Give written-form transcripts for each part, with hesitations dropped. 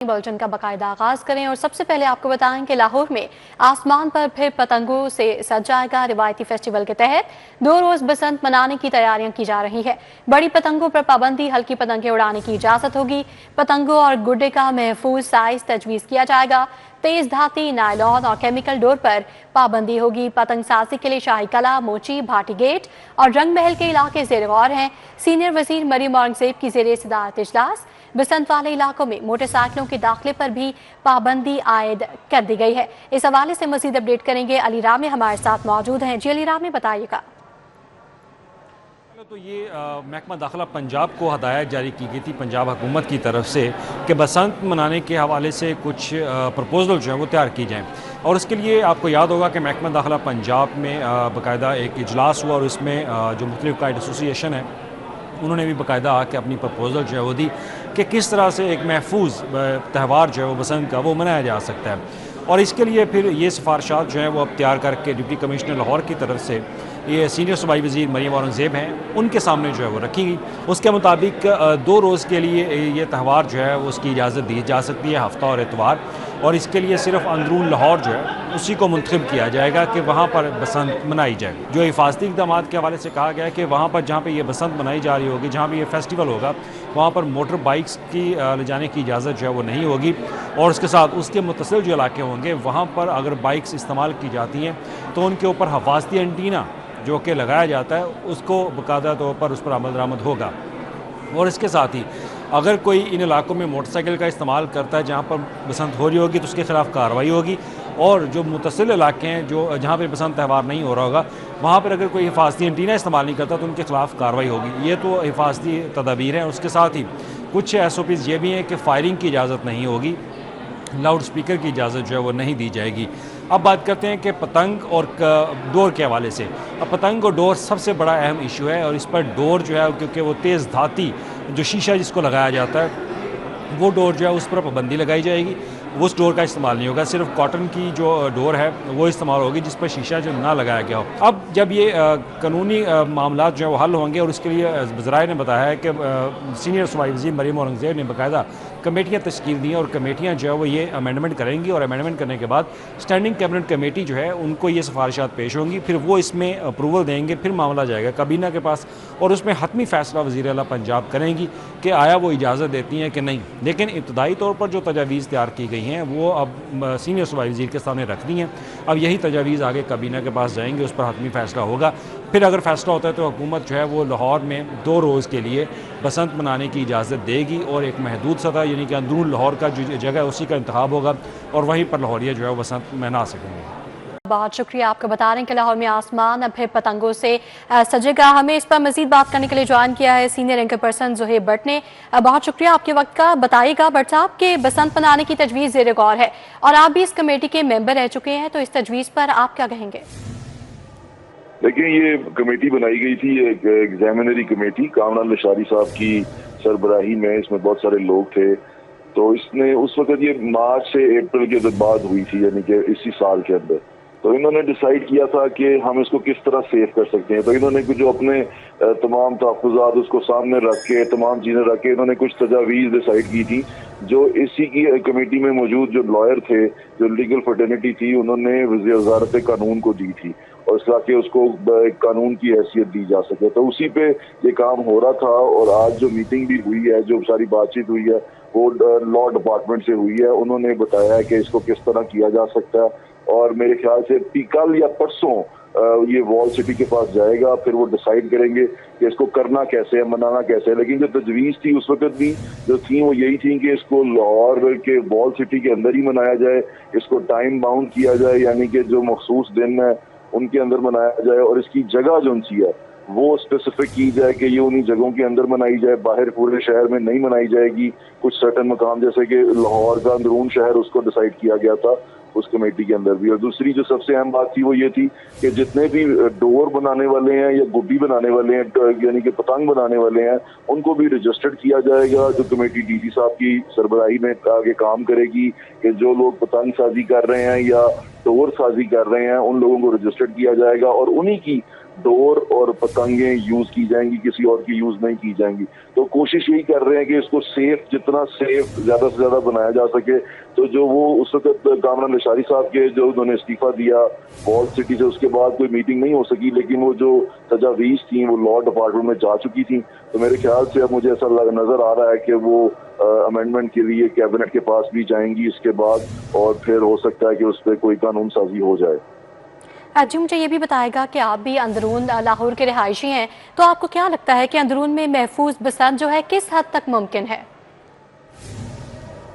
Bulletin का बाकायदा आगाज करें और सबसे पहले आपको बताएं कि लाहौर में आसमान पर फिर पतंगों से सज जाएगा। रिवायती फेस्टिवल के तहत 2 रोज बसंत मनाने की तैयारियां की जा रही है। बड़ी पतंगों पर पाबंदी, हल्की पतंगें उड़ाने की इजाजत होगी। पतंगों और गुड्डे का महफूज साइज तजवीज किया जाएगा। तेज धाती, नायलॉन और केमिकल डोर पर पाबंदी होगी। पतंग साजी के लिए शाही कला, मोची, भाटी गेट और रंग महल के इलाके जेर गौर हैं। सीनियर वजीर मरियम औरंगजेब की जेर सदारत इजलास। बसंत वाले इलाकों में मोटरसाइकिलों के दाखिले पर भी पाबंदी आयद कर दी गई है। इस हवाले से मजीद अपडेट करेंगे अली रामी हमारे साथ मौजूद हैं। जी अली रामी, बताइएगा। तो ये महकमा दाखिला पंजाब को हदायत जारी की गई थी पंजाब हुकूमत की तरफ से कि बसंत मनाने के हवाले से कुछ प्रपोजल जो है वो तैयार की जाएँ। और उसके लिए आपको याद होगा कि महकमा दाखिला पंजाब में बाकायदा एक इजलास हुआ और इसमें जो मुख्तलिफ काइड एसोसिएशन है उन्होंने भी बाकायदा आके अपनी प्रपोजल जो है वो दी कि किस तरह से एक महफूज त्यौहार जो है वो बसंत का वो मनाया जा सकता है। और इसके लिए फिर ये सिफारशात जो हैं वो अब तैयार करके डिप्टी कमिश्नर लाहौर की तरफ से ये सीनियर सूबाई वज़ीर मरियम औरंगजेब हैं उनके सामने जो है वो रखी गई। उसके मुताबिक 2 रोज़ के लिए ये त्यौहार जो है उसकी इजाज़त दी जा सकती है, हफ्ता और एतवार। और इसके लिए सिर्फ अंदरून लाहौर जो है उसी को मुंतखब किया जाएगा कि वहाँ पर बसंत मनाई जाए। जो हिफाजती इक़दाम के हवाले से कहा गया है कि वहाँ पर जहाँ पर यह बसंत मनाई जा रही होगी, जहाँ पर यह फेस्टिवल होगा, वहाँ पर मोटर बाइक्स की ले जाने की इजाज़त जो है वो नहीं होगी। और उसके साथ उसके मुतसिल जो इलाके होंगे वहाँ पर अगर बाइक्स इस्तेमाल की जाती हैं तो उनके ऊपर हिफाजती एंटीना जो कि लगाया जाता है उसको बाकायदा तौर पर उस पर अमल दरामद होगा। और इसके साथ ही अगर कोई इन इलाकों में मोटरसाइकिल का इस्तेमाल करता है जहाँ पर बसंत हो रही होगी तो उसके खिलाफ कार्रवाई होगी। और जो मुतसिल इलाके हैं जो जहाँ पर बसंत त्यौहार नहीं हो रहा होगा वहाँ पर अगर कोई हिफाजती एंटीना इस्तेमाल नहीं करता तो उनके खिलाफ कार्रवाई होगी। ये तो हिफाजती तदाबीर हैं। उसके साथ ही कुछ SOPs ये भी हैं कि फायरिंग की इजाज़त नहीं होगी, लाउड स्पीकर की इजाज़त जो है वो नहीं दी जाएगी। अब बात करते हैं कि पतंग और डोर के हवाले से। अब पतंग और डोर सबसे बड़ा अहम इशू है और इस पर डोर जो है क्योंकि वो तेज़ धाती जो शीशा जिसको लगाया जाता है वो डोर जो है उस पर पाबंदी लगाई जाएगी। उस डोर का इस्तेमाल नहीं होगा, सिर्फ कॉटन की जो डोर है वो इस्तेमाल होगी जिस पर शीशा जो ना लगाया गया हो। अब जब ये कानूनी मामला जो है वो हल होंगे और इसके लिए वज़राए ने बताया है कि सीनियर सूबाई वज़ीर मरियम औरंगजेब ने बाकायदा कमेटियाँ तश्कील दी हैं और कमेटियाँ जो है वो ये अमेंडमेंट करेंगी और अमेंडमेंट करने के बाद स्टैंडिंग कैबिनेट कमेटी जो है उनको ये सिफारिशात पेश होंगी, फिर वो इसमें अप्रूवल देंगे, फिर मामला जाएगा काबीना के पास और उसमें हतमी फ़ैसला वज़ीर आला पंजाब करेंगी कि आया वो इजाज़त देती हैं कि नहीं। लेकिन इब्तदाई तौर पर जो तजावीज़ तैयार की गई हैं वो अब सीनियर सूबाई वज़ीर के सामने रख दी हैं। अब यही तजावीज़ आगे काबीना के पास जाएंगे, उस पर हतमी फ़ैसला होगा। फिर अगर फ़ैसला होता है तो हुकूमत जो है वो लाहौर में 2 रोज़ के लिए बसंत मनाने की इजाज़त देगी और एक महदूद सतह यानी कि अंदरून लाहौर का जो जगह है उसी का इंतखाब होगा और वहीं पर लाहौरिया जो है बसंत मना सकेंगे। बहुत शुक्रिया। आपको बता रहे हैं कि लाहौर में आसमान अब फिर पतंगों से सजेगा। हमें इस पर मजीद बात करने के लिए ज्वाइन किया है senior anchor person Zuhaib Bhatt ने। बहुत शुक्रिया आपके वक्त का। बताइएगा भट्ट साहब कि बसंत मनाने की तजवीज़ ज़ेर गौर है और आप भी इस कमेटी के मेंबर रह चुके हैं, तो इस तजवीज़ पर आप क्या कहेंगे? देखिए, ये कमेटी बनाई गई थी, एक एग्जामिनरी कमेटी कामरान लशारी साहब की सरबराही में। इसमें बहुत सारे लोग थे। तो इसने उस वक्त ये मार्च से अप्रैल के बाद हुई थी, यानी कि इसी साल के अंदर। तो इन्होंने डिसाइड किया था कि हम इसको किस तरह सेव कर सकते हैं। तो इन्होंने जो अपने तमाम तहफ़्फ़ुज़ात उसको सामने रख के, तमाम चीज़ें रख के इन्होंने कुछ तजावीज़ डिसाइड की थी जो इसी की कमेटी में मौजूद जो लॉयर थे, जो लीगल फर्टर्निटी थी, उन्होंने वज़ारत कानून को दी थी और ताकि उसको कानून की हैसियत दी जा सके। तो उसी पे ये काम हो रहा था और आज जो मीटिंग भी हुई है, जो सारी बातचीत हुई है वो लॉ डिपार्टमेंट से हुई है। उन्होंने बताया है कि इसको किस तरह किया जा सकता है और मेरे ख्याल से कल या परसों ये वॉल सिटी के पास जाएगा, फिर वो डिसाइड करेंगे कि इसको करना कैसे है, मनाना कैसे है। लेकिन जो तजवीज़ थी उस वक्त भी जो थी वो यही थी कि इसको लाहौर के वॉल सिटी के अंदर ही मनाया जाए, इसको टाइम बाउंड किया जाए, यानी कि जो मखसूस दिन है उनके अंदर मनाया जाए और इसकी जगह जो सी है वो स्पेसिफिक की जाए कि ये उन्हीं जगहों के अंदर मनाई जाए, बाहर पूरे शहर में नहीं मनाई जाएगी। कुछ सर्टन मकाम जैसे कि लाहौर का अंदरून शहर उसको डिसाइड किया गया था उस कमेटी के अंदर भी। और दूसरी जो सबसे अहम बात थी वो ये थी कि जितने भी डोर बनाने वाले हैं या गुड्डी बनाने वाले हैं, यानी कि पतंग बनाने वाले हैं, उनको भी रजिस्टर्ड किया जाएगा। जो कमेटी DG साहब की सरबराही में आगे काम करेगी कि जो लोग पतंग साजी कर रहे हैं या डोर साजी कर रहे हैं उन लोगों को रजिस्टर्ड किया जाएगा और उन्हीं की डोर और पतंगें यूज की जाएंगी, किसी और की यूज नहीं की जाएंगी। तो कोशिश यही कर रहे हैं कि इसको सेफ, जितना सेफ ज्यादा से ज्यादा बनाया जा सके। तो जो वो उस वक्त कामरान लशारी साहब के जो उन्होंने इस्तीफा दिया वॉल सिटी से, उसके बाद कोई मीटिंग नहीं हो सकी, लेकिन वो जो तजावीज थी वो लॉ डिपार्टमेंट में जा चुकी थी। तो मेरे ख्याल से अब मुझे ऐसा नजर आ रहा है कि वो अमेंडमेंट के लिए कैबिनेट के पास भी जाएंगी इसके बाद, और फिर हो सकता है कि उस पर कोई कानून साजी हो जाए। जी, मुझे ये भी बताएगा कि आप भी अंदरून लाहौर के रिहायशी हैं, तो आपको क्या लगता है कि अंदरून में महफूज बसंत जो है किस हद तक मुमकिन है?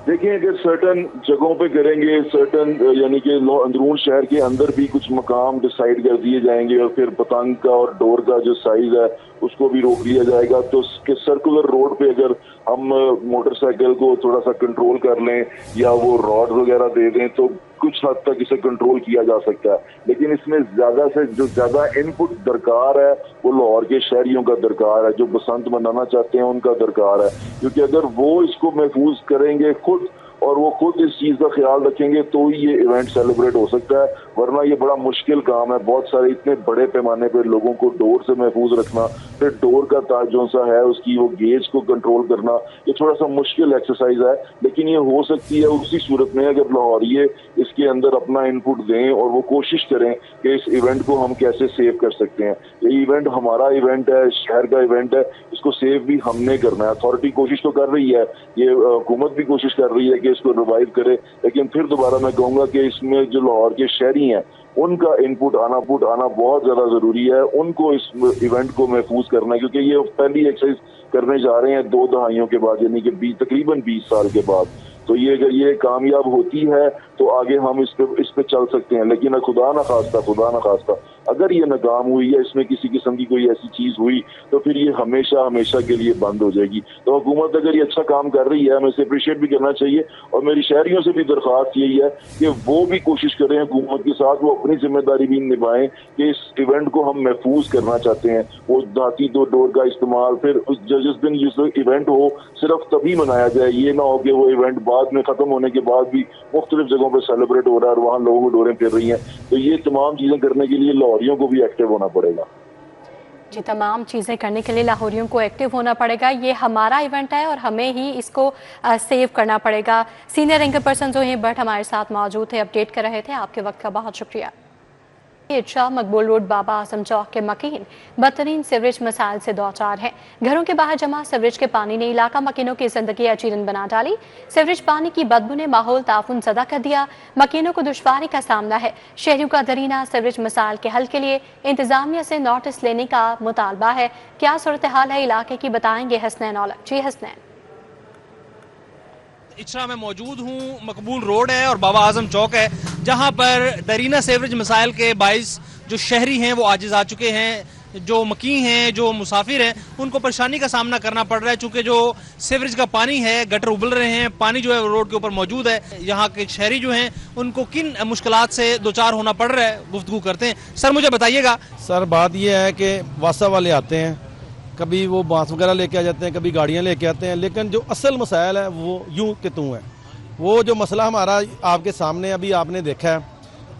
देखिए, अगर सर्टन जगहों पे करेंगे, सर्टन यानी कि अंदरून शहर के अंदर भी कुछ मकाम डिसाइड कर दिए जाएंगे, और फिर पतंग का और डोर का जो साइज है उसको भी रोक दिया जाएगा, तो सर्कुलर रोड पे अगर हम मोटरसाइकिल को थोड़ा सा कंट्रोल कर लें या वो रॉड वगैरह दे दें तो कुछ हद तक इसे कंट्रोल किया जा सकता है। लेकिन इसमें ज्यादा से जो ज्यादा इनपुट दरकार है वो लाहौर के शहरियों का दरकार है, जो बसंत मनाना चाहते हैं उनका दरकार है, क्योंकि अगर वो इसको महफूज करेंगे खुद और वो खुद इस चीज का ख्याल रखेंगे तो ही ये इवेंट सेलिब्रेट हो सकता है, वरना ये बड़ा मुश्किल काम है। बहुत सारे इतने बड़े पैमाने पर लोगों को डोर से महफूज रखना, फिर डोर का ताज जो सा है उसकी वो गेज को कंट्रोल करना, ये थोड़ा सा मुश्किल एक्सरसाइज है। लेकिन ये हो सकती है उसी सूरत में अगर लाहौरिये इसके अंदर अपना इनपुट दें और वो कोशिश करें कि इस इवेंट को हम कैसे सेव कर सकते हैं। ये इवेंट हमारा इवेंट है, शहर का इवेंट है, इसको सेव भी हमने करना है। अथॉरिटी कोशिश तो कर रही है, ये हुकूमत भी कोशिश कर रही है कि इसको रिवाइव करे, लेकिन फिर दोबारा मैं कहूंगा कि इसमें जो लाहौर के शहरी हैं उनका इनपुट आना बहुत ज्यादा जरूरी है। उनको इस इवेंट को महफूज करना है, क्योंकि ये पहली एक्सरसाइज करने जा रहे हैं 2 दहाइयों के बाद, यानी कि तकरीबन 20 साल के बाद। तो ये अगर ये कामयाब होती है तो आगे हम इस पे चल सकते हैं। लेकिन खुदा न खास्ता अगर ये नाकाम हुई या इसमें किसी किस्म की कोई ऐसी चीज हुई तो फिर ये हमेशा के लिए बंद हो जाएगी। तो हुकूमत अगर ये अच्छा काम कर रही है हमें इसे अप्रिशिएट भी करना चाहिए, और मेरी शहरियों से भी दरख्वास्त यही है कि वो भी कोशिश करें हुकूमत के साथ, वो अपनी जिम्मेदारी भी निभाएं कि इस इवेंट को हम महफूज करना चाहते हैं। वो धाती डोर का इस्तेमाल फिर जिस दिन इवेंट हो सिर्फ तभी मनाया जाए, ये ना हो कि वो इवेंट बाद में खत्म होने के बाद भी मुख्तलिफ जगहों पर सेलिब्रेट हो रहा है और वहाँ लोगों को डोरें फिर रही हैं। तो ये तमाम चीजें करने के लिए लाहौरियों को भी एक्टिव होना पड़ेगा। जी, तमाम चीज़ें करने के लिए लाहौरियों को एक्टिव होना पड़ेगा। ये हमारा इवेंट है और हमें ही इसको सेव करना पड़ेगा। Senior anchor person Zoheb Bhatt हमारे साथ मौजूद थे, अपडेट कर रहे थे। आपके वक्त का बहुत शुक्रिया। शाह मकबूल रोड बाबा आजम चौक के मकीन बदतरीन सीवरेज मसाइल से दो चार हैं। घरों के बाहर जमा सीवरेज के पानी ने इलाका मकीनों की जिंदगी अचीरन बना डाली। सीवरेज पानी की बदबू ने माहौल ताफुन ज़दा कर दिया। मकीनों को दुश्वारी का सामना है। शहरियों का दरीना सीवरेज मसाइल के हल के लिए इंतजामिया से नोटिस लेने का मुतालबा है। क्या सूरत हाल है इलाके की, बताएंगे हसनैन औलख। जी हसनैन। इचरा में मौजूद हूँ, मकबूल रोड है और बाबा आजम चौक है, जहाँ पर दरीना सीवरेज मसाइल के बाइस जो शहरी हैं वो आजिज आ चुके हैं। जो मकीन हैं, जो मुसाफिर हैं, उनको परेशानी का सामना करना पड़ रहा है, चूंकि जो सीवरेज का पानी है, गटर उबल रहे हैं, पानी जो है रोड के ऊपर मौजूद है। यहाँ के शहरी जो हैं उनको किन मुश्किलात से दो चार होना पड़ रहा है, गुफ्तगू करते हैं। सर मुझे बताइएगा। सर बात यह है कि वासा वाले आते हैं, कभी वो बांस वगैरह लेके आ जाते हैं, कभी गाड़ियां लेके आते हैं, लेकिन जो असल मसाइल है वो यूं कि तू है। वो जो मसला हमारा आपके सामने अभी आपने देखा है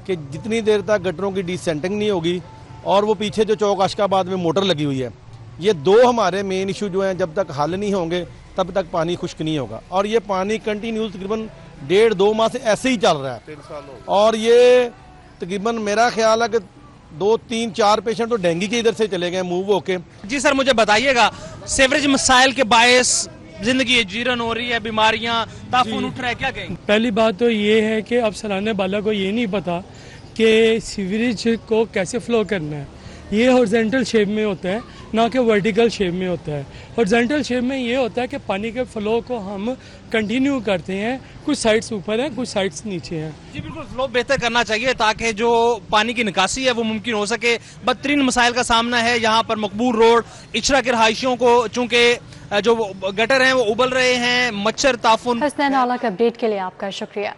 कि जितनी देर तक गटरों की डिसेंटिंग नहीं होगी और वो पीछे जो चौक अशकाबाद में मोटर लगी हुई है, ये दो हमारे मेन इशू जो हैं जब तक हल नहीं होंगे तब तक पानी खुश्क नहीं होगा। और ये पानी कंटिन्यूस तकरीबन 1.5-2 माह से ऐसे ही चल रहा है, 3 साल और ये तकरीबन मेरा ख्याल है कि 2-3-4 पेशेंट तो डेंगू के इधर से चले गए मूव होके। जी सर मुझे बताइएगा, सीवरेज मसाइल के बायस जिंदगी जीरन हो रही है, बीमारियां ताफून उठ रहा है, क्या कहेंगे? पहली बात तो ये है कि अब सलाने वाला को ये नहीं पता कि सीवरेज को कैसे फ्लो करना है। ये हॉरिजॉन्टल शेप में होता है, ना कि वर्टिकल शेप में होता है। हॉरिजॉन्टल शेप में ये होता है कि पानी के फ्लो को हम कंटिन्यू करते हैं, कुछ साइड्स ऊपर हैं, कुछ साइड्स नीचे हैं। जी बिल्कुल, फ्लो बेहतर करना चाहिए ताकि जो पानी की निकासी है वो मुमकिन हो सके। बदतरीन मसाइल का सामना है यहाँ पर मकबूल रोड इचरा के रहायशियों को, चूँकि जो गटर हैं वो उबल रहे हैं, मच्छर ताफुन। हसनैन औलख अपडेट के लिए आपका शुक्रिया।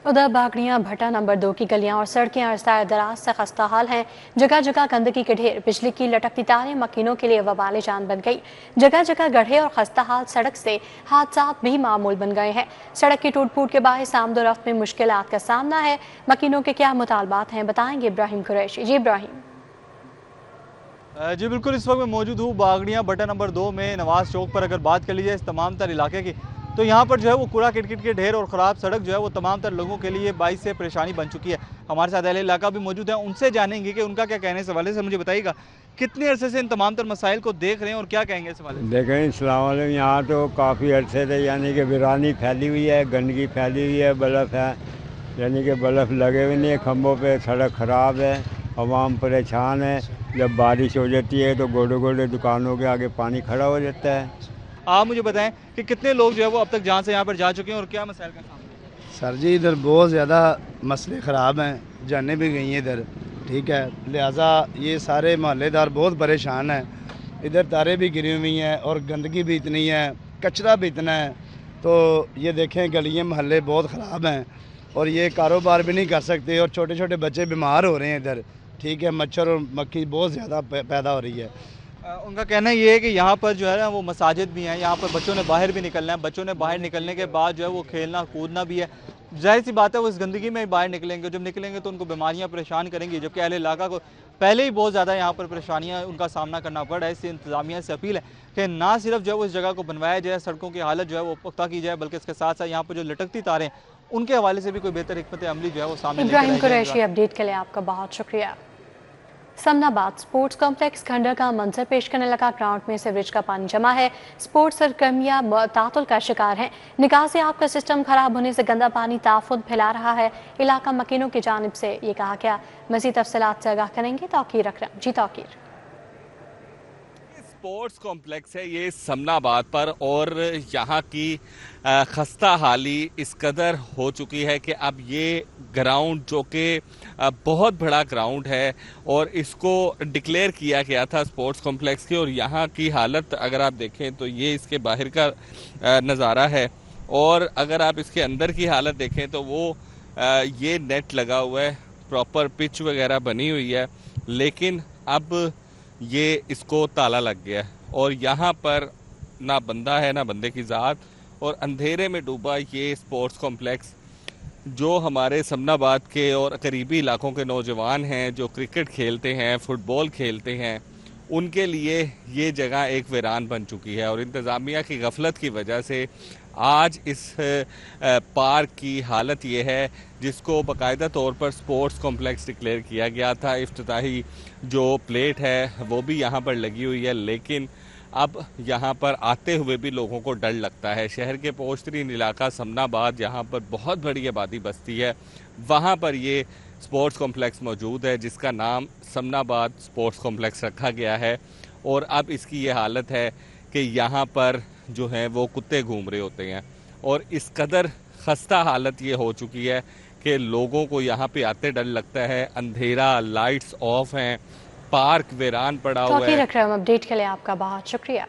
उधर बागड़ियां भट्टा नंबर 2 की गलियां और सड़कें अरसा दराज से खस्ता हाल हैं। जगह जगह गंदगी के ढेर, बिजली की लटकती तारें मकीनों के लिए वबाल जान बन गई। जगह जगह गड्ढे और खस्ता हाल सड़क से हादसात भी मामूल बन गए हैं। सड़क की टूट फूट के बायस आमदोरफ्त में मुश्किलात का सामना है। मकीनों के क्या मुतालबात हैं, बताएंगे इब्राहिम कुरैशी। जी इब्राहिम। جی بالکل، اس وقت میں موجود ہوں باغڑیاں بٹا نمبر 2 میں نواز چوک پر. اگر بات کر لی جائے اس تمام تر علاقے کی تو یہاں پر جو ہے وہ کوڑا کرکٹ کے ڈھیر اور خراب سڑک جو ہے وہ تمام تر لوگوں کے لیے باعث سے پریشانی بن چکی ہے. ہمارے ساتھ اہل علاقہ بھی موجود ہیں، ان سے جانیں گے کہ ان کا کیا کہنے اس حوالے سے. مجھے بتائیے گا کتنے عرصے سے ان تمام تر مسائل کو دیکھ رہے ہیں اور کیا کہیں گے اس حوالے سے؟ دیکھیں السلام علیکم، یہاں تو کافی عرصے سے یعنی کہ ویرانی پھیلی ہوئی ہے، گندگی پھیلی ہوئی ہے، بلف ہے یعنی کہ بلف لگے ہوئے نہیں ہیں کھمبوں پہ، سڑک خراب ہے، عوام پریشان ہے. جب بارش ہو جاتی ہے تو گوڑے گوڑے دکانوں کے آگے پانی کھڑا ہو جاتا ہے. آپ مجھے بتائیں کہ کتنے لوگ جو ہے وہ اب تک جہاں سے یہاں پر جا چکے ہیں اور کیا مسائل کا سامنا ہے؟ سر جی ادھر بہت زیادہ مسئلے خراب ہیں، جانیں بھی گئی ہیں ادھر، ٹھیک ہے، لہٰذا یہ سارے محلے دار بہت پریشان ہیں. ادھر تاریں بھی گری ہوئی ہیں اور گندگی بھی اتنی ہے، کچرا بھی اتنا ہے. تو یہ دیکھیں گلیاں محلے بہت خراب ہیں اور یہ کاروبار بھی نہیں کر سکتے اور چھوٹے چھوٹے بچے بیمار ہو رہے ہیں ادھر، ٹھیک ہے، مچھر اور مکھی بہت زیادہ پیدا ہو رہی ہے. ان کا کہنا یہ ہے کہ یہاں پر جو ہے نا وہ مساجد بھی ہیں، یہاں پر بچوں نے باہر بھی نکلنا ہے، بچوں نے باہر نکلنے کے بعد جو ہے وہ کھیلنا کودنا بھی ہے. ظاہر سی بات ہے وہ اس گندگی میں باہر نکلیں گے، جب نکلیں گے تو ان کو بیماریاں پریشان کریں گی، جبکہ اہل علاقہ کو پہلے ہی بہت زیادہ یہاں پر پریشانیاں ان کا سامنا کرنا پڑ رہا ہے. اس سے انتظامیہ سے اپیل ہے کہ نہ صرف جو ہے وہ اس جگہ کو بنوایا جائے، سڑکوں کی حالت جو ہے وہ پختہ کی جائے، بلکہ اس کے ساتھ ساتھ یہاں پر جو لٹکتی تاریں ہیں ان کے حوالے سے بھی کوئی بہتر حکمت عملی جو ہے وہ سامنے لے کر ابراہیم آئی جائے. قریشی اپڈیٹ کے لیے آپ کا بہت شکریہ. سمناباد سپورٹس کمپلیکس کھنڈر کا منظر پیش کرنے لگا. گراؤنڈ میں سیوریج کا پانی جمع ہے، سپورٹس سرگرمیاں تعطل کا شکار ہیں. نکاسی آب کا سسٹم خراب ہونے سے گندا پانی تافت پھیلا رہا ہے. علاقہ مکینوں کی جانب سے یہ کہا گیا. مزید تفصیلات سے آگاہ کریں گے توقیر اکرم. جی توقیر. سپورٹس کمپلیکس ہے یہ سمناباد پر، اور یہاں کی خستہ حالی اس قدر ہو چکی ہے کہ اب یہ گراؤنڈ جو کہ بہت بڑا گراؤنڈ ہے اور اس کو ڈکلیئر کیا گیا تھا سپورٹس کمپلیکس کے، اور یہاں کی حالت اگر آپ دیکھیں تو یہ اس کے باہر کا نظارہ ہے، اور اگر آپ اس کے اندر کی حالت دیکھیں تو وہ یہ نیٹ لگا ہوا ہے، پراپر پچ وغیرہ بنی ہوئی ہے، لیکن اب یہ اس کو تالا لگ گیا ہے اور یہاں پر نہ بندہ ہے نہ بندے کی ذات، اور اندھیرے میں ڈوبا یہ سپورٹس کمپلیکس. جو ہمارے سمناباد کے اور قریبی علاقوں کے نوجوان ہیں جو کرکٹ کھیلتے ہیں، فٹ بال کھیلتے ہیں، ان کے لیے یہ جگہ ایک ویران بن چکی ہے، اور انتظامیہ کی غفلت کی وجہ سے آج اس پارک کی حالت یہ ہے جس کو باقاعدہ طور پر سپورٹس کمپلیکس ڈکلیئر کیا گیا تھا. افتتاحی جو پلیٹ ہے وہ بھی یہاں پر لگی ہوئی ہے، لیکن اب یہاں پر آتے ہوئے بھی لوگوں کو ڈر لگتا ہے. شہر کے پوش ترین علاقہ سمناباد، یہاں پر بہت بڑی آبادی بستی ہے، وہاں پر یہ سپورٹس کمپلیکس موجود ہے جس کا نام سمناباد سپورٹس کمپلیکس رکھا گیا ہے، اور اب اس کی یہ حالت ہے کہ یہاں پر جو ہیں وہ کتے گھوم رہے ہوتے ہیں، اور اس قدر خستہ حالت یہ ہو چکی ہے کہ لوگوں کو یہاں پہ آتے ڈر لگتا ہے. اندھیرا، لائٹس آف ہیں، پارک ویران پڑا ہوا ہے. توقیر اکرم اپڈیٹ کے لیے آپ کا بہت شکریہ.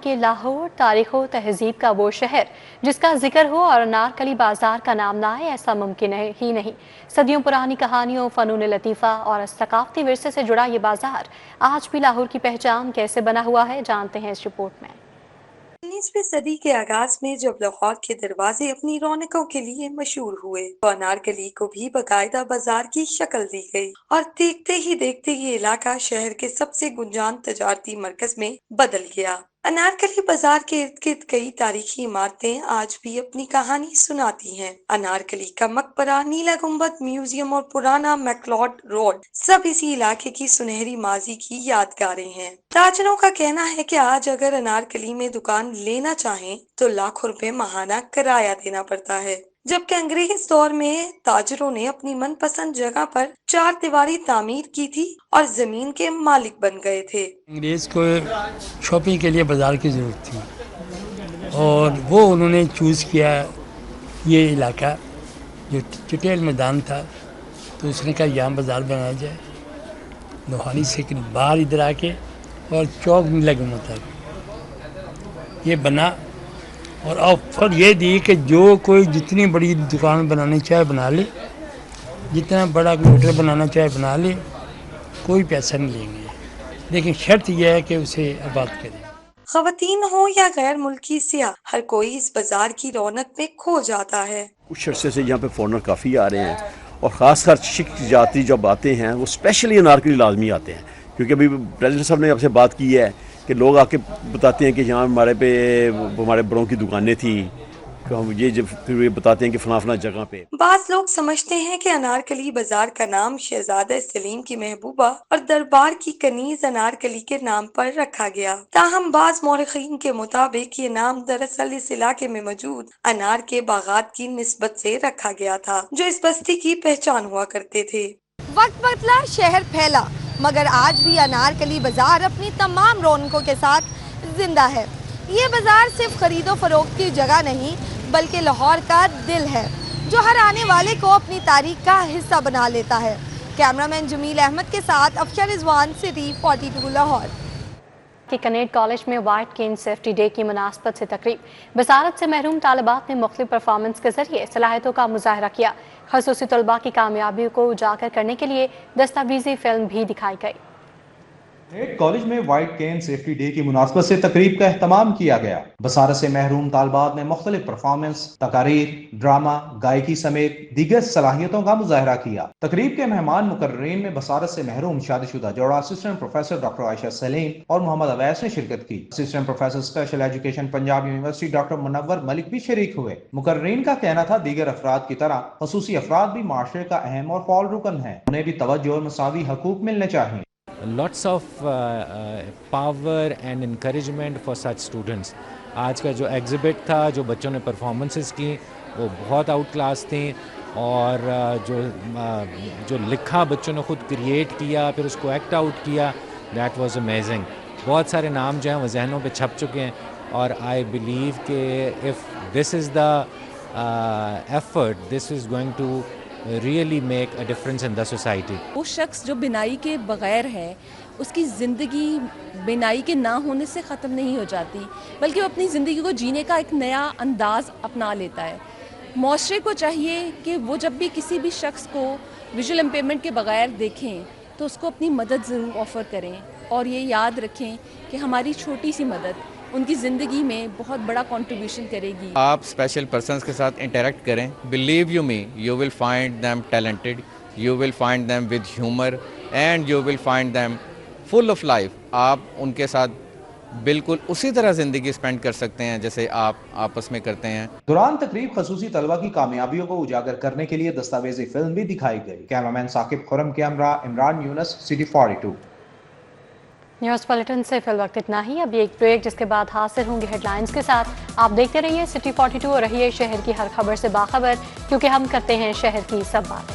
کہ لاہور تاریخ و تہذیب کا وہ شہر جس کا ذکر ہو اور انارکلی بازار کا نام نہ آئے، ایسا ممکن ہی نہیں. صدیوں پرانی کہانیوں، فنون لطیفہ اور ثقافتی ورثے سے جڑا یہ بازار آج بھی لاہور کی پہچان کیسے بنا ہوا ہے، جانتے ہیں اس رپورٹ میں. 19ویں صدی کے آغاز میں جب لاہور کے دروازے اپنی رونقوں کے لیے مشہور ہوئے تو انارکلی کو بھی باقاعدہ بازار کی شکل دی گئی، اور دیکھتے ہی دیکھتے یہ علاقہ شہر کے سب سے گنجان تجارتی مرکز میں بدل گیا. انارکلی بازار کے ارد گرد کئی تاریخی عمارتیں آج بھی اپنی کہانی سناتی ہیں. انارکلی کا مقبرہ، نیلا گنبد میوزیم اور پرانا میکلاڈ روڈ سب اسی علاقے کی سنہری ماضی کی یادگاریں ہیں. تاجروں کا کہنا ہے کہ آج اگر انارکلی میں دکان لینا چاہیں تو لاکھوں روپے ماہانہ کرایہ دینا پڑتا ہے، جبکہ انگریز دور میں تاجروں نے اپنی من پسند جگہ پر 4 دیواری تعمیر کی تھی اور زمین کے مالک بن گئے تھے. انگریز کو شاپنگ کے لیے بازار کی ضرورت تھی اور وہ انہوں نے چوز کیا یہ علاقہ جو چٹیل میدان تھا، تو اس نے کہا یہاں بازار بنایا جائے. لوہانی سے باہر ادھر آ کے اور چوک نیلا گنبد تک یہ بنا، اور آفر یہ دی کہ جو کوئی جتنی بڑی دکان بنانی چاہے بنا لے، جتنا بڑا ہوٹل بنانا چاہے بنا لے، کوئی پیسہ نہیں لیں گے، لیکن شرط یہ ہے کہ اسے آباد کریں. خواتین ہوں یا غیر ملکی سیاح، ہر کوئی اس بازار کی رونق میں کھو جاتا ہے. کچھ عرصے سے یہاں پہ فورنر کافی آ رہے ہیں، اور خاص کر سکھ جاتی جب آتے ہیں وہ اسپیشلی انارکلی لازمی آتے ہیں، کیونکہ ابھی پریزیڈنٹ صاحب نے آپ سے بات کی ہے کہ لوگ آ کے بتاتے ہیں کہ یہاں ہمارے بڑوں کی دکانیں تھیں، ہم یہ جب پھر یہ بتاتے ہیں کہ فلاں فلاں جگہ پہ. بعض لوگ سمجھتے ہیں کہ انارکلی بازار کا نام شہزادہ سلیم کی محبوبہ اور دربار کی کنیز انارکلی کے نام پر رکھا گیا، تاہم بعض مورخین کے مطابق یہ نام دراصل اس علاقے میں موجود انار کے باغات کی نسبت سے رکھا گیا تھا جو اس بستی کی پہچان ہوا کرتے تھے. وقت بدلا، شہر پھیلا، مگر آج بھی انارکلی بازار اپنی تمام رونقوں کے ساتھ زندہ ہے. یہ بازار صرف خرید و فروخت کی جگہ نہیں بلکہ لاہور کا دل ہے جو ہر آنے والے کو اپنی تاریخ کا حصہ بنا لیتا ہے. کیمرامین جمیل احمد کے ساتھ افشار رضوان، سٹی 42 لاہور. کہ کنیڈ کالج میں وائٹ کین سیفٹی ڈے کی مناسبت سے تقریب، بصارت سے محروم طالبات نے مختلف پرفارمنس کے ذریعے صلاحیتوں کا مظاہرہ کیا. خصوصی طلباء کی کامیابیوں کو اجاگر کرنے کے لیے دستاویزی فلم بھی دکھائی گئی. کنیڈ کالج میں وائٹ کین سیفٹی ڈے کی مناسبت سے تقریب کا اہتمام کیا گیا. بصارت سے محروم طالبات نے مختلف پرفارمنس، تقاریر، ڈرامہ، گائیکی سمیت دیگر صلاحیتوں کا مظاہرہ کیا. تقریب کے مہمان مقررین میں بصارت سے محروم شادی شدہ جوڑا assistant professor doctor Ayesha Saleem اور محمد اویس نے شرکت کی. Assistant professor special education Punjab university doctor Munawar Malik بھی شریک ہوئے. مقررین کا کہنا تھا دیگر افراد کی طرح خصوصی افراد بھی معاشرے کا اہم اور فعال رکن ہیں، انہیں بھی توجہ اور مساوی حقوق ملنے چاہیے. Lots of power and encouragement for such students. آج کا جو ایگزیبٹ تھا، جو بچوں نے پرفارمنسز کی وہ بہت آؤٹ کلاس تھیں، اور جو لکھا بچوں نے خود کریٹ کیا پھر اس کو ایکٹ آؤٹ کیا، دیٹ واز امیزنگ. بہت سارے نام جو ہیں وہ ذہنوں پہ چھپ چکے ہیں، اور آئی بلیو کہ if this is the effort this is going to really make a difference in the society. وہ شخص جو بینائی کے بغیر ہے، اس کی زندگی بینائی کے نہ ہونے سے ختم نہیں ہو جاتی، بلکہ وہ اپنی زندگی کو جینے کا ایک نیا انداز اپنا لیتا ہے. معاشرے کو چاہیے کہ وہ جب بھی کسی بھی شخص کو ویژول امپیئرمنٹ کے بغیر دیکھیں تو اس کو اپنی مدد ضرور آفر کریں، اور یہ یاد رکھیں کہ ہماری چھوٹی سی مدد ان کی زندگی میں بہت بڑا کنٹریبیوشن کرے گی. آپ اسپیشل پرسنس کے ساتھ انٹریکٹ کریں. Believe you me, you will find them talented, you will find them with humour, and you will find them full of life. آپ ان کے ساتھ بالکل اسی طرح زندگی اسپینڈ کر سکتے ہیں جیسے آپ آپس میں کرتے ہیں. دوران تقریب خصوصی طلبہ کی کامیابیوں کو اجاگر کرنے کے لیے دستاویزی فلم بھی دکھائی گئی. کیمرامین ثاقب خرم کے ہمراہ عمران یونس، سٹی 42. نیوز بلیٹن سے فی الوقت اتنا ہی. ابھی ایک بریک، جس کے بعد حاضر ہوں گے ہیڈ لائنز کے ساتھ. آپ دیکھتے رہیے سٹی 42 اور رہیے شہر کی ہر خبر سے باخبر، کیونکہ ہم کرتے ہیں شہر کی سب باتیں.